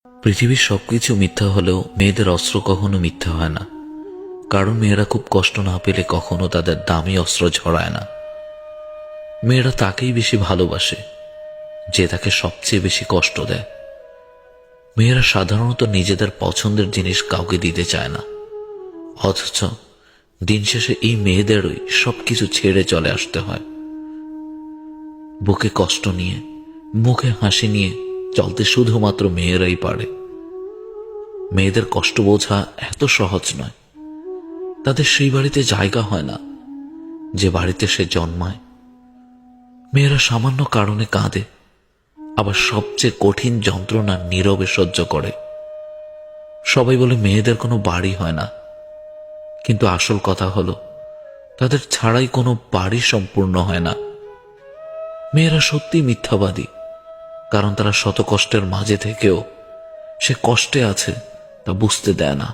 পৃথিবীর সবকিছু মিথ্যা হলেও মেয়েদের অস্ত্র কখনো মিথ্যা হয় না, কারণ মেয়েরা খুব কষ্ট না পেলে কখনো তাদের দামি অস্ত্র ঝরায় না। মেয়েরা তাকেই বেশি ভালোবাসে যে তাকে সবচেয়ে বেশি কষ্ট দেয়। মেয়েরা সাধারণত নিজেদের পছন্দের জিনিস কাউকে দিতে চায় না, অথচ দিন শেষে এই মেয়েদেরই সবকিছু ছেড়ে চলে আসতে হয়। বুকে কষ্ট নিয়ে, মুখে হাসি নিয়ে চলতে শুধুমাত্র মেয়েরাই পারে। মেয়েদের কষ্ট বোঝা এত সহজ নয়। তাদের সেই বাড়িতে জায়গা হয় না যে বাড়িতে সে জন্মায়। মেয়েরা সামান্য কারণে কাঁদে, আবার সবচেয়ে কঠিন যন্ত্রণা নীরবে সহ্য করে। সবাই বলে মেয়েদের কোনো বাড়ি হয় না, কিন্তু আসল কথা হলো তাদের ছাড়াই কোনো বাড়ি সম্পূর্ণ হয় না। মেয়েরা সত্যি মিথ্যাবাদী, কারণ তারা শত কষ্টের মাঝে থেকেও সে কষ্টে আছে তা বুঝতে দেয় না।